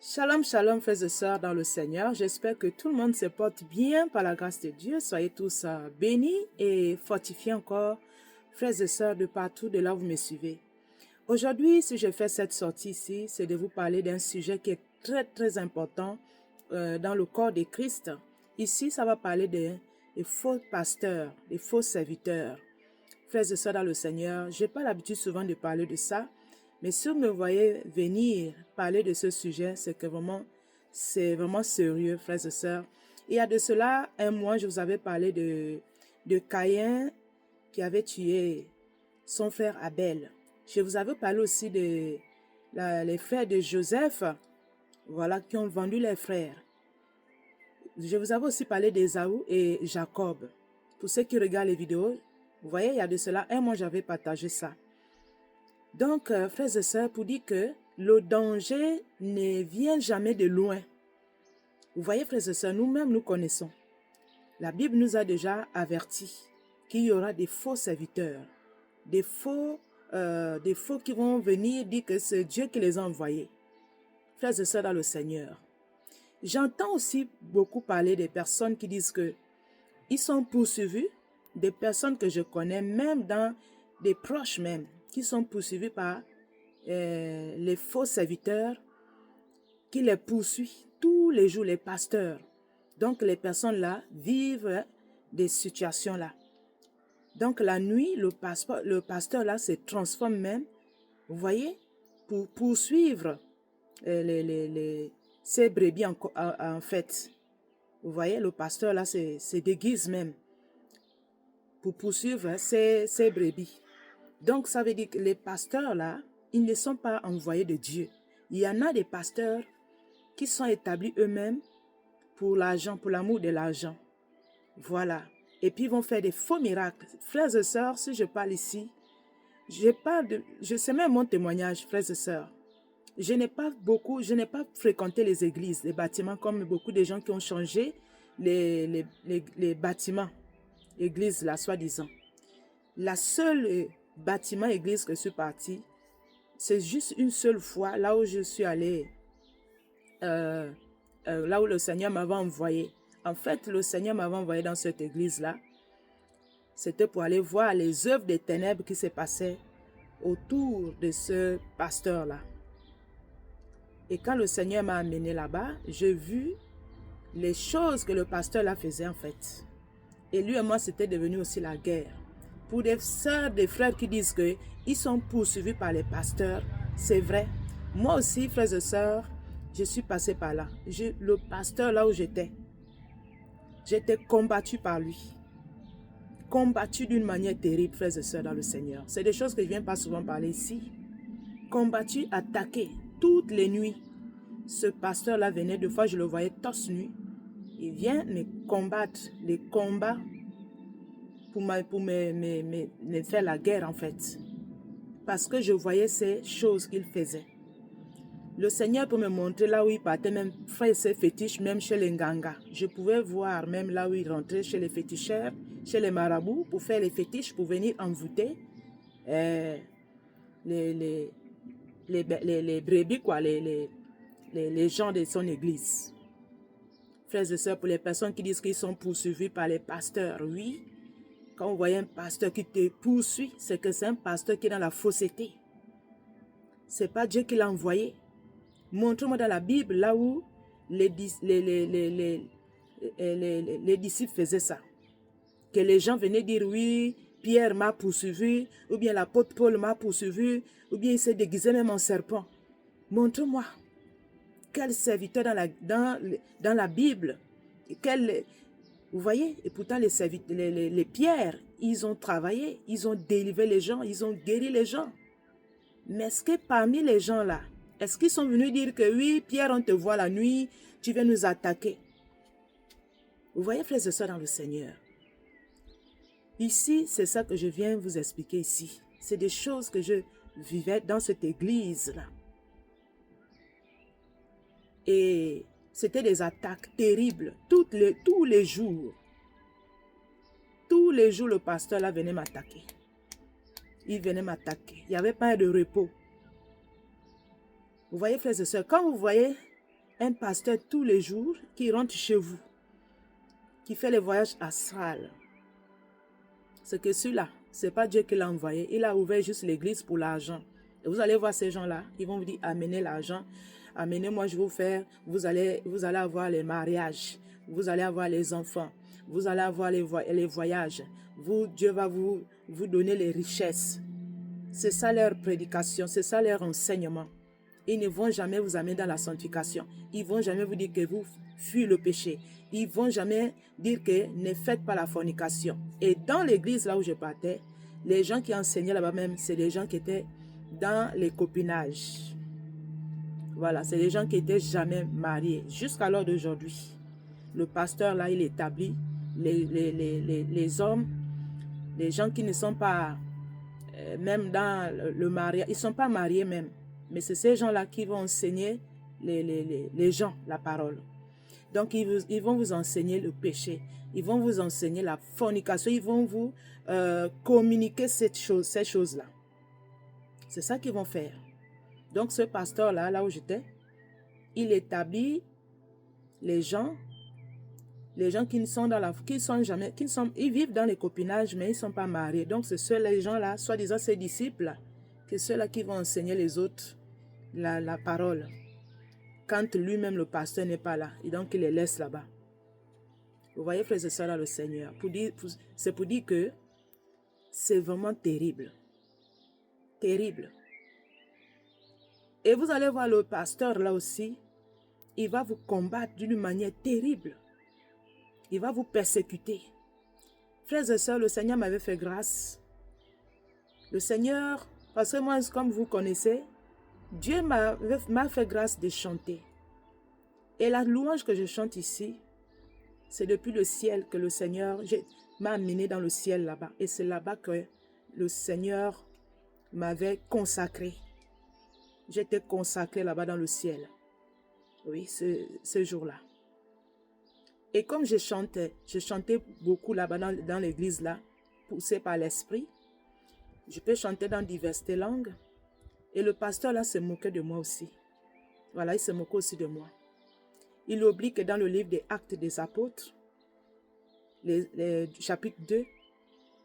Shalom, shalom, frères et sœurs dans le Seigneur. J'espère que tout le monde se porte bien par la grâce de Dieu. Soyez tous bénis et fortifiés encore, frères et sœurs de partout de là où vous me suivez. Aujourd'hui, si je fais cette sortie ici, c'est de vous parler d'un sujet qui est très important dans le corps de Christ. Ici, ça va parler des faux pasteurs, des faux serviteurs. Frères et sœurs dans le Seigneur, je n'ai pas l'habitude souvent de parler de ça. Mais si vous me voyez venir parler de ce sujet, c'est vraiment sérieux, frères et sœurs. Il y a de cela un mois, je vous avais parlé de Caïn qui avait tué son frère Abel. Je vous avais parlé aussi les frères de Joseph, voilà, qui ont vendu les frères. Je vous avais aussi parlé d'Ésaü et Jacob. Pour ceux qui regardent les vidéos, vous voyez, il y a de cela un mois, j'avais partagé ça. Donc, frères et sœurs, pour dire que le danger ne vient jamais de loin. Vous voyez, frères et sœurs, nous-mêmes, nous connaissons. La Bible nous a déjà avertis qu'il y aura des faux serviteurs, des faux qui vont venir dire que c'est Dieu qui les a envoyés. Frères et sœurs dans le Seigneur. J'entends aussi beaucoup parler des personnes qui disent que ils sont poursuivis, des personnes que je connais, même dans des proches même, qui sont poursuivis par les faux serviteurs qui les poursuivent tous les jours, les pasteurs. Donc, les personnes-là vivent des situations-là. Donc, la nuit, le pasteur-là se transforme même, vous voyez, pour poursuivre ces brebis en fait. Vous voyez, le pasteur-là se déguise même pour poursuivre ces brebis. Donc, ça veut dire que les pasteurs-là, ils ne sont pas envoyés de Dieu. Il y en a des pasteurs qui sont établis eux-mêmes pour l'argent, pour l'amour de l'argent. Voilà. Et puis, ils vont faire des faux miracles. Frères et sœurs, si je parle ici, je sais même mon témoignage, frères et sœurs. Je n'ai pas fréquenté les églises, les bâtiments, comme beaucoup de gens qui ont changé les bâtiments, églises là, soi-disant. La seule bâtiment église que je suis partie, c'est juste une seule fois, là où je suis allée, là où le Seigneur m'avait envoyé. En fait, le Seigneur m'avait envoyé dans cette église-là. C'était pour aller voir les œuvres des ténèbres qui se passaient autour de ce pasteur-là. Et quand le Seigneur m'a amené là-bas, j'ai vu les choses que le pasteur-là faisait en fait. Et lui et moi, c'était devenu aussi la guerre. Pour des sœurs, des frères qui disent qu'ils sont poursuivis par les pasteurs, c'est vrai. Moi aussi, frères et sœurs, je suis passé par là. Le pasteur là où j'étais combattu par lui. Combattu d'une manière terrible, frères et sœurs dans le Seigneur. C'est des choses que je ne viens pas souvent parler ici. Combattu, attaqué, toutes les nuits. Ce pasteur-là venait, deux fois je le voyais torse nu. Il vient me combattre, les combats pour me faire la guerre en fait. Parce que je voyais ces choses qu'il faisait. Le Seigneur peut me montrer là où il partait, même faire ses fétiches, même chez les Nganga. Je pouvais voir même là où il rentrait chez les féticheurs, chez les marabouts, pour faire les fétiches, pour venir envoûter les brebis, quoi, les gens de son église. Frères et sœurs, pour les personnes qui disent qu'ils sont poursuivis par les pasteurs, oui. Quand vous voyez un pasteur qui te poursuit, c'est que c'est un pasteur qui est dans la fausseté. Ce n'est pas Dieu qui l'a envoyé. Montre-moi dans la Bible là où les disciples faisaient ça. Que les gens venaient dire, oui, Pierre m'a poursuivi, ou bien l'apôtre Paul m'a poursuivi, ou bien il s'est déguisé même en serpent. Montre-moi. Quel serviteur dans la Bible. Vous voyez, et pourtant les pierres, ils ont travaillé, ils ont délivré les gens, ils ont guéri les gens. Mais est-ce que parmi les gens là, est-ce qu'ils sont venus dire que oui, Pierre, on te voit la nuit, tu viens nous attaquer? Vous voyez, frères et sœurs dans le Seigneur. Ici, c'est ça que je viens vous expliquer ici. C'est des choses que je vivais dans cette église-là. Et c'était des attaques terribles, tous les jours. Tous les jours, le pasteur là venait m'attaquer. Il venait m'attaquer. Il n'y avait pas de repos. Vous voyez, frères et sœurs, quand vous voyez un pasteur tous les jours qui rentre chez vous, qui fait les voyages astrales. C'est que celui-là, ce n'est pas Dieu qui l'a envoyé. Il a ouvert juste l'église pour l'argent. Et vous allez voir ces gens-là, ils vont vous dire, amenez l'argent, amenez-moi, je vais vous faire, vous allez avoir les mariages, vous allez avoir les enfants, vous allez avoir les voyages, Dieu va vous donner les richesses. C'est ça leur prédication, c'est ça leur enseignement. Ils ne vont jamais vous amener dans la sanctification. Ils ne vont jamais vous dire que vous fuyez le péché. Ils ne vont jamais dire que ne faites pas la fornication. Et dans l'église là où je partais, les gens qui enseignaient là-bas même, c'est les gens qui étaient dans les copinages. Voilà, c'est les gens qui n'étaient jamais mariés. Jusqu'à l'heure d'aujourd'hui, le pasteur là, il établit les hommes, les gens qui ne sont pas, même dans le mariage, ils ne sont pas mariés même. Mais c'est ces gens-là qui vont enseigner les gens la parole. Donc, ils vont vous enseigner le péché. Ils vont vous enseigner la fornication. Ils vont vous communiquer ces choses-là. C'est ça qu'ils vont faire. Donc, ce pasteur-là, là où j'étais, il établit les gens qui ne sont dans la... ils vivent dans les copinages, mais ils ne sont pas mariés. Donc, c'est ceux, les gens-là, soi-disant ses disciples, que ceux-là qui vont enseigner les autres la parole. Quand lui-même, le pasteur, n'est pas là. Et donc, il les laisse là-bas. Vous voyez, frères et sœurs, dans le Seigneur. C'est pour dire que c'est vraiment terrible. Terrible. Et vous allez voir le pasteur là aussi, il va vous combattre d'une manière terrible. Il va vous persécuter. Frères et sœurs, le Seigneur m'avait fait grâce. Le Seigneur, parce que moi, comme vous connaissez, Dieu m'a fait grâce de chanter. Et la louange que je chante ici, c'est depuis le ciel que le Seigneur m'a amené dans le ciel là-bas. Et c'est là-bas que le Seigneur m'avait consacré. J'étais consacré là-bas dans le ciel. Oui, ce jour-là. Et comme je chantais beaucoup là-bas dans l'église là, poussé par l'esprit. Je peux chanter dans diverses langues. Et le pasteur là se moquait de moi aussi. Voilà, il se moquait aussi de moi. Il oublie que dans le livre des Actes des Apôtres, chapitre 2,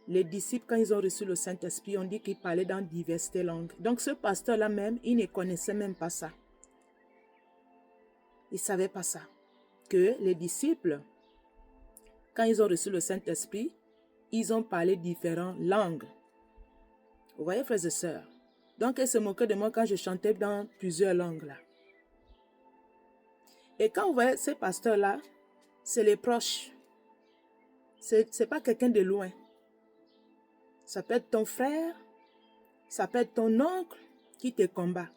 les disciples, quand ils ont reçu le Saint-Esprit, on dit qu'ils parlaient dans diverses langues. Donc ce pasteur-là même, il ne connaissait même pas ça. Il ne savait pas ça. Que les disciples, quand ils ont reçu le Saint-Esprit, ils ont parlé différentes langues. Vous voyez, frères et sœurs? Donc, elle se moquait de moi quand je chantais dans plusieurs langues là. Et quand vous voyez ces pasteurs-là, c'est les proches. C'est pas quelqu'un de loin. Ça peut être ton frère, ça peut être ton oncle qui te combat.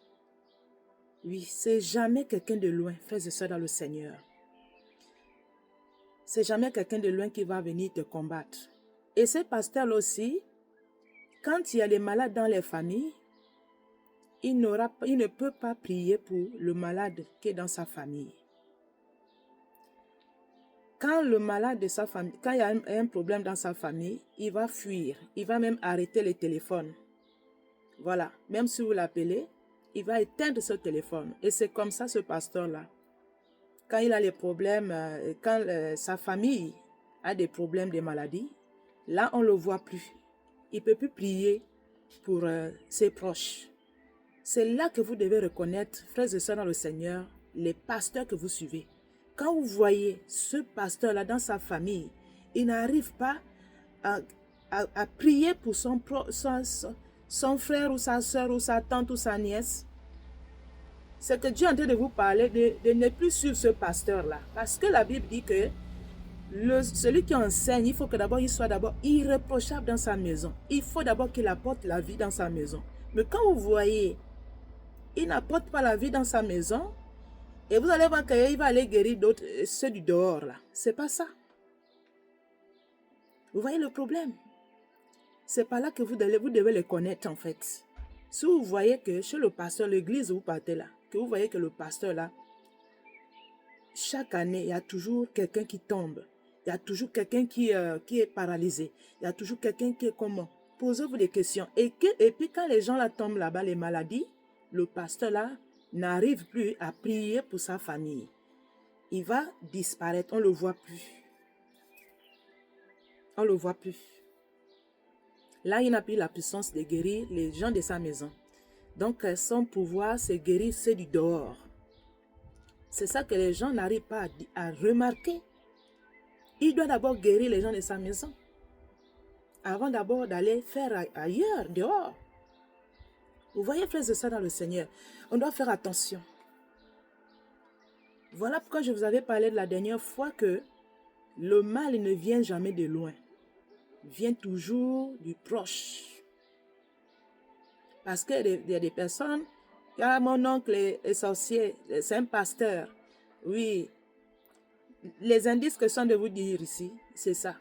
Oui, c'est jamais quelqu'un de loin, frères et sœurs dans le Seigneur. C'est jamais quelqu'un de loin qui va venir te combattre. Et ces pasteurs-là aussi, quand il y a les malades dans les familles, il ne peut pas prier pour le malade qui est dans sa famille. Quand le malade de sa famille, quand il y a un problème dans sa famille, il va fuir. Il va même arrêter le téléphone. Voilà. Même si vous l'appelez, il va éteindre ce téléphone. Et c'est comme ça ce pasteur-là. Quand il a les problèmes, quand sa famille a des problèmes de maladie, là, on ne le voit plus. Il ne peut plus prier pour ses proches. C'est là que vous devez reconnaître, frères et sœurs dans le Seigneur, les pasteurs que vous suivez. Quand vous voyez ce pasteur-là dans sa famille, il n'arrive pas à prier pour son frère ou sa soeur ou sa tante ou sa nièce, c'est que Dieu est en train de vous parler de ne plus suivre ce pasteur-là. Parce que la Bible dit que celui qui enseigne, il faut que d'abord il soit d'abord irréprochable dans sa maison. Il faut d'abord qu'il apporte la vie dans sa maison. Mais quand vous voyez, il n'apporte pas la vie dans sa maison, et vous allez voir qu'il va aller guérir d'autres, ceux du dehors là. C'est pas ça. Vous voyez le problème? C'est pas là que vous devez les connaître en fait. Si vous voyez que chez le pasteur, l'église où vous partez là, que vous voyez que le pasteur là, chaque année, il y a toujours quelqu'un qui tombe. Il y a toujours quelqu'un qui est paralysé. Il y a toujours quelqu'un qui est comment? Posez-vous des questions. Et puis quand les gens là tombent là-bas, les maladies, le pasteur là n'arrive plus à prier pour sa famille, il va disparaître, on ne le voit plus. On ne le voit plus. Là, il n'a plus la puissance de guérir les gens de sa maison. Donc, son pouvoir, c'est guérir ceux du dehors. C'est ça que les gens n'arrivent pas à remarquer. Il doit d'abord guérir les gens de sa maison, avant d'abord d'aller faire ailleurs, dehors. Vous voyez, frères et sœurs dans le Seigneur, on doit faire attention. Voilà pourquoi je vous avais parlé de la dernière fois que le mal ne vient jamais de loin. Il vient toujours du proche. Parce qu'il y a des personnes, mon oncle est sorcier, c'est un pasteur. Oui, les indices que je suis de vous dire ici, c'est ça.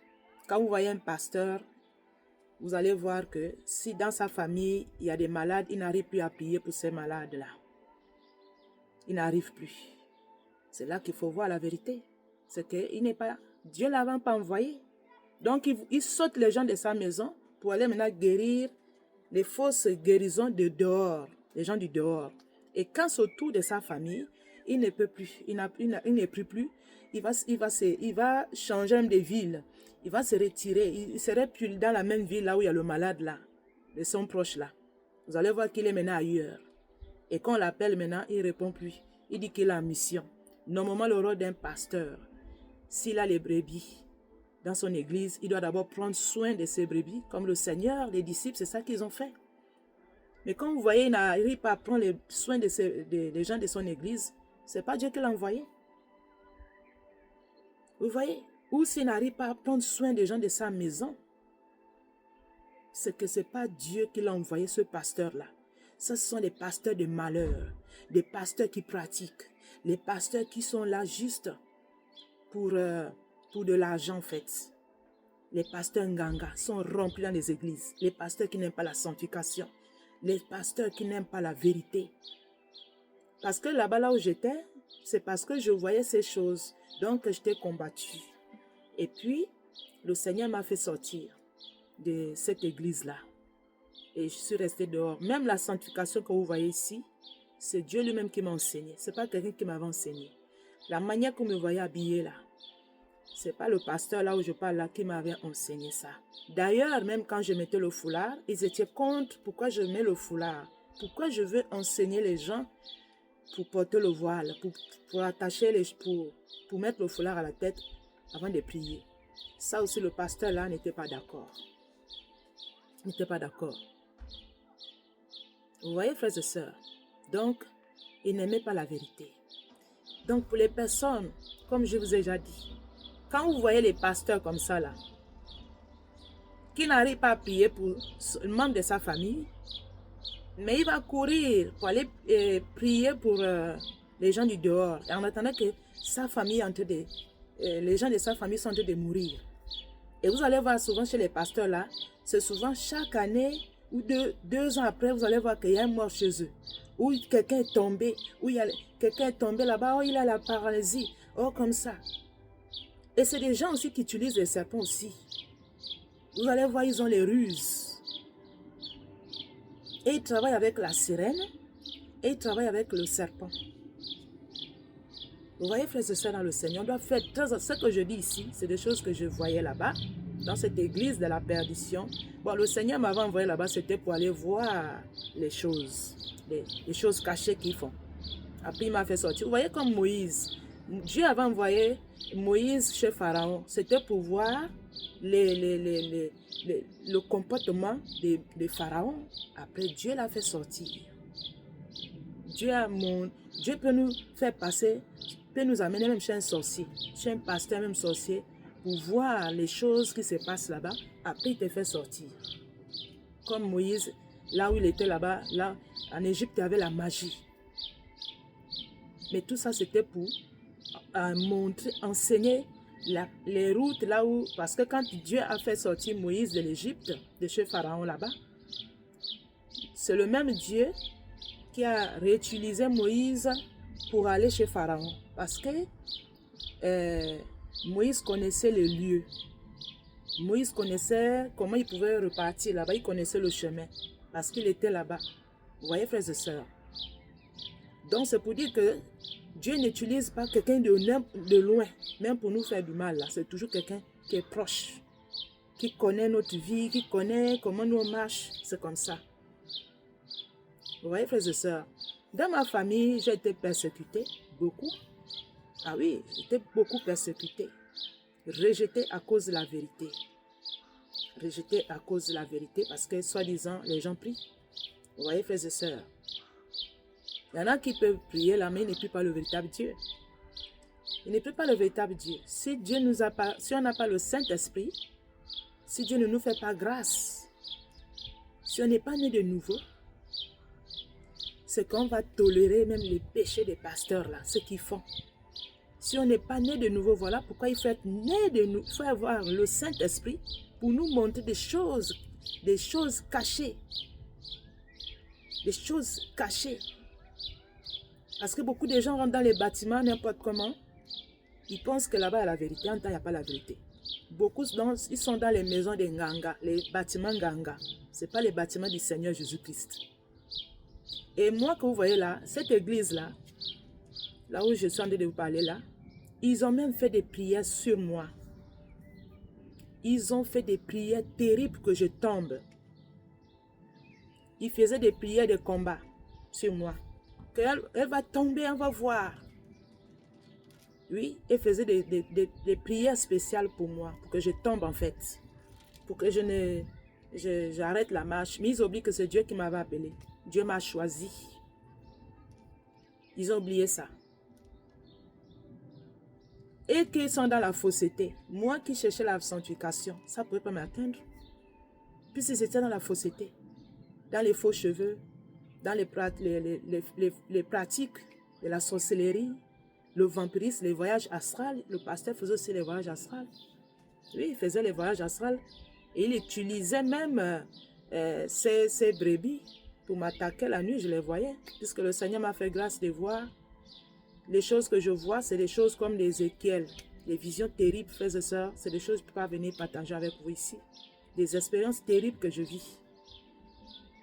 Quand vous voyez un pasteur, vous allez voir que si dans sa famille, il y a des malades, il n'arrive plus à prier pour ces malades-là. Il n'arrive plus. C'est là qu'il faut voir la vérité. C'est que Dieu ne l'avait pas envoyé. Donc, il saute les gens de sa maison pour aller maintenant guérir les fausses guérisons de dehors, les gens du dehors. Et quand c'est autour de sa famille, il ne peut plus, il ne prie plus, il va changer de ville, il va se retirer, il ne serait plus dans la même ville là où il y a le malade là, de son proche là. Vous allez voir qu'il est maintenant ailleurs. Et quand on l'appelle maintenant, il ne répond plus. Il dit qu'il a une mission. Normalement, le rôle d'un pasteur, s'il a les brebis dans son église, il doit d'abord prendre soin de ses brebis, comme le Seigneur, les disciples, c'est ça qu'ils ont fait. Mais quand vous voyez, il n'arrive pas à prendre les soins des gens de son église, ce n'est pas Dieu qui l'a envoyé. Vous voyez? Ou s'il n'arrive pas à prendre soin des gens de sa maison, c'est que ce n'est pas Dieu qui l'a envoyé, ce pasteur-là. Ce sont des pasteurs de malheur, des pasteurs qui pratiquent, les pasteurs qui sont là juste pour de l'argent en fait. Les pasteurs nganga sont remplis dans les églises. Les pasteurs qui n'aiment pas la sanctification. Les pasteurs qui n'aiment pas la vérité. Parce que là-bas, là où j'étais, c'est parce que je voyais ces choses. Donc, je t'ai combattu. Et puis, le Seigneur m'a fait sortir de cette église-là. Et je suis restée dehors. Même la sanctification que vous voyez ici, c'est Dieu lui-même qui m'a enseigné. Ce n'est pas quelqu'un qui m'avait enseigné. La manière que vous me voyez habillée là, ce n'est pas le pasteur là où je parle là qui m'avait enseigné ça. D'ailleurs, même quand je mettais le foulard, ils étaient contre pourquoi je mets le foulard. Pourquoi je veux enseigner les gens pour porter le voile, pour attacher pour mettre le foulard à la tête avant de prier. Ça aussi, le pasteur là n'était pas d'accord. Il n'était pas d'accord. Vous voyez, frères et sœurs? Donc, il n'aimait pas la vérité. Donc, pour les personnes, comme je vous ai déjà dit, quand vous voyez les pasteurs comme ça là, qui n'arrivent pas à prier pour le membre de sa famille, mais il va courir pour aller prier pour les gens du dehors. Et en attendant que sa famille, les gens de sa famille sont en train de mourir. Et vous allez voir souvent chez les pasteurs là, c'est souvent chaque année ou 2 ans après, vous allez voir qu'il y a un mort chez eux. Ou quelqu'un est tombé, quelqu'un est tombé là-bas, ou il a la paralysie, ou comme ça. Et c'est des gens aussi qui utilisent les serpents aussi. Vous allez voir, ils ont les ruses. Et ils travaillent avec la sirène, et ils travaillent avec le serpent. Vous voyez, frères et sœurs dans le Seigneur, on doit faire très attention. Ce que je dis ici, c'est des choses que je voyais là-bas, dans cette église de la perdition. Bon, le Seigneur m'avait envoyé là-bas, c'était pour aller voir les choses cachées qu'ils font. Après, il m'a fait sortir. Vous voyez comme Moïse. Dieu avait envoyé Moïse chez Pharaon. C'était pour voir le comportement de Pharaon. Après, Dieu l'a fait sortir. Dieu peut nous faire passer, peut nous amener même chez un sorcier, chez un pasteur, même sorcier, pour voir les choses qui se passent là-bas. Après, il te fait sortir. Comme Moïse, là où il était là-bas, là, en Égypte, il y avait la magie. Mais tout ça, c'était pour enseigner les routes là où... Parce que quand Dieu a fait sortir Moïse de l'Égypte, de chez Pharaon là-bas, c'est le même Dieu qui a réutilisé Moïse pour aller chez Pharaon. Parce que Moïse connaissait le lieu. Moïse connaissait comment il pouvait repartir là-bas. Il connaissait le chemin. Parce qu'il était là-bas. Vous voyez, frères et sœurs. Donc, c'est pour dire que Dieu n'utilise pas quelqu'un de loin, même pour nous faire du mal. C'est toujours quelqu'un qui est proche, qui connaît notre vie, qui connaît comment nous marchons. C'est comme ça. Vous voyez, frères et sœurs, dans ma famille, j'ai été persécutée, beaucoup. Ah oui, j'étais beaucoup persécutée, rejetée à cause de la vérité. Rejetée à cause de la vérité parce que, soi-disant, les gens prient. Vous voyez, frères et sœurs, il y en a qui peuvent prier là, mais ils ne prient pas le véritable Dieu. Ils ne prient pas le véritable Dieu. Si Dieu nous a pas, si on n'a pas le Saint-Esprit, si Dieu ne nous fait pas grâce, si on n'est pas né de nouveau, c'est qu'on va tolérer même les péchés des pasteurs là, ce qu'ils font. Si on n'est pas né de nouveau, voilà pourquoi il faut être né de nouveau. Il faut avoir le Saint-Esprit pour nous montrer des choses cachées. Des choses cachées. Parce que beaucoup de gens rentrent dans les bâtiments n'importe comment. Ils pensent que là-bas il y a la vérité. En temps, il n'y a pas la vérité. Beaucoup, ils sont dans les maisons des Nganga, les bâtiments Nganga. Ce n'est pas les bâtiments du Seigneur Jésus-Christ. Et moi, que vous voyez là, cette église-là, là où je suis en train de vous parler là, ils ont même fait des prières sur moi. Ils ont fait des prières terribles que je tombe. Ils faisaient des prières de combat sur moi. Elle va tomber, on va voir. Oui, ils faisaient des prières spéciales pour moi, pour que je tombe en fait. Pour que j'arrête la marche. Mais ils oublient que c'est Dieu qui m'avait appelé. Dieu m'a choisi. Ils ont oublié ça. Et qu'ils sont dans la fausseté. Moi qui cherchais la sanctification, ça ne pouvait pas m'atteindre. Puisqu'ils étaient dans la fausseté, dans les faux cheveux, dans les pratiques de la sorcellerie, le vampirisme, les voyages astrales. Le pasteur faisait aussi les voyages astrales. Oui, il faisait les voyages astrales. Et il utilisait même ces brebis pour m'attaquer la nuit, je les voyais. Puisque le Seigneur m'a fait grâce de voir. Les choses que je vois, c'est des choses comme l'Ézéchiel. Les visions terribles, frères et sœurs, c'est des choses que je ne peux pas venir partager avec vous ici. Des expériences terribles que je vis.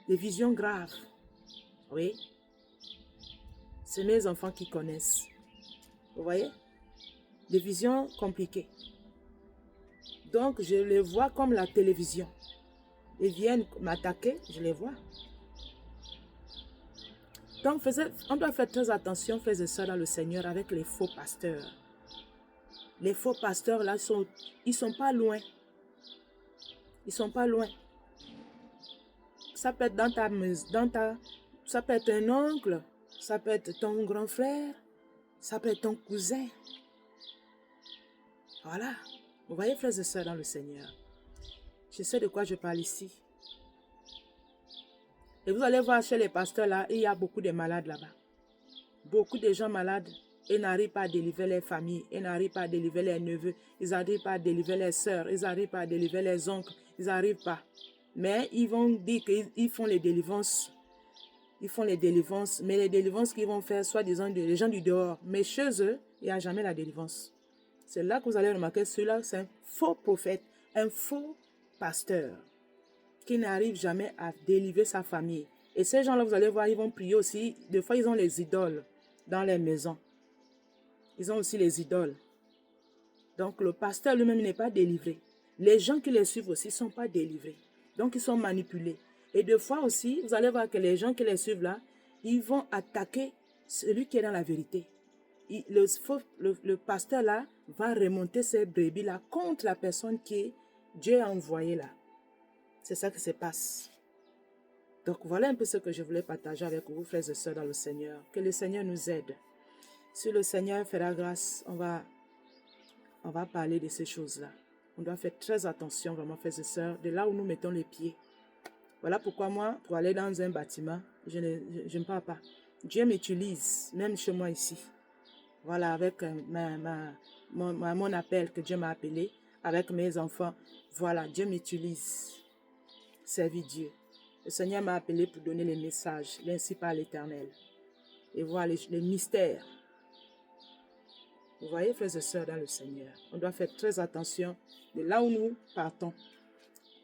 Des visions graves. Oui. C'est mes enfants qui connaissent. Vous voyez? Des visions compliquées. Donc, je les vois comme la télévision. Ils viennent m'attaquer, je les vois. Donc, on doit faire très attention, frères et sœurs, dans le Seigneur, avec les faux pasteurs. Les faux pasteurs, là, ils sont pas loin. Ils sont pas loin. Ça peut être ça peut être un oncle, ça peut être ton grand frère, ça peut être ton cousin. Voilà. Vous voyez, frères et sœurs, dans le Seigneur. Je sais de quoi je parle ici. Et vous allez voir chez les pasteurs là, il y a beaucoup de malades là-bas. Beaucoup de gens malades. Ils n'arrivent pas à délivrer les familles. Ils n'arrivent pas à délivrer les neveux. Ils n'arrivent pas à délivrer les sœurs. Ils n'arrivent pas à délivrer les oncles. Ils n'arrivent pas. Mais ils vont dire qu'ils font les délivrances. Ils font les délivrances. Mais les délivrances qu'ils vont faire, soi-disant, les gens du dehors. Mais chez eux, il n'y a jamais la délivrance. C'est là que vous allez remarquer, celui-là, c'est un faux prophète, un faux pasteur qui n'arrive jamais à délivrer sa famille. Et ces gens-là, vous allez voir, ils vont prier aussi. Des fois, ils ont les idoles dans les maisons. Ils ont aussi les idoles. Donc, le pasteur lui-même n'est pas délivré. Les gens qui les suivent aussi ne sont pas délivrés. Donc, ils sont manipulés. Et des fois aussi, vous allez voir que les gens qui les suivent là, ils vont attaquer celui qui est dans la vérité. Le pasteur là va remonter ces brebis là contre la personne que Dieu a envoyée là. C'est ça qui se passe. Donc, voilà un peu ce que je voulais partager avec vous, frères et sœurs, dans le Seigneur. Que le Seigneur nous aide. Si le Seigneur fera grâce, on va parler de ces choses-là. On doit faire très attention, vraiment, frères et sœurs, de là où nous mettons les pieds. Voilà pourquoi moi, pour aller dans un bâtiment, je ne parle pas. Dieu m'utilise, même chez moi ici. Voilà, avec mon appel que Dieu m'a appelé, avec mes enfants. Voilà, Dieu m'utilise. Servir Dieu. Le Seigneur m'a appelé pour donner les messages, l'ainsi par l'Éternel. Et voir les mystères. Vous voyez, frères et sœurs, dans le Seigneur, on doit faire très attention de là où nous partons.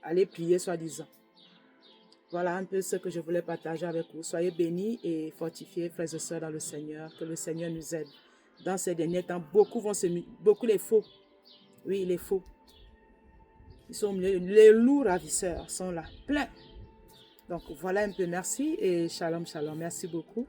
Aller prier, soi-disant. Voilà un peu ce que je voulais partager avec vous. Soyez bénis et fortifiés, frères et sœurs, dans le Seigneur. Que le Seigneur nous aide. Dans ces derniers temps, beaucoup les faux. Oui, les faux. Les loups ravisseurs sont là, plein. Donc voilà un peu, merci et shalom, shalom. Merci beaucoup.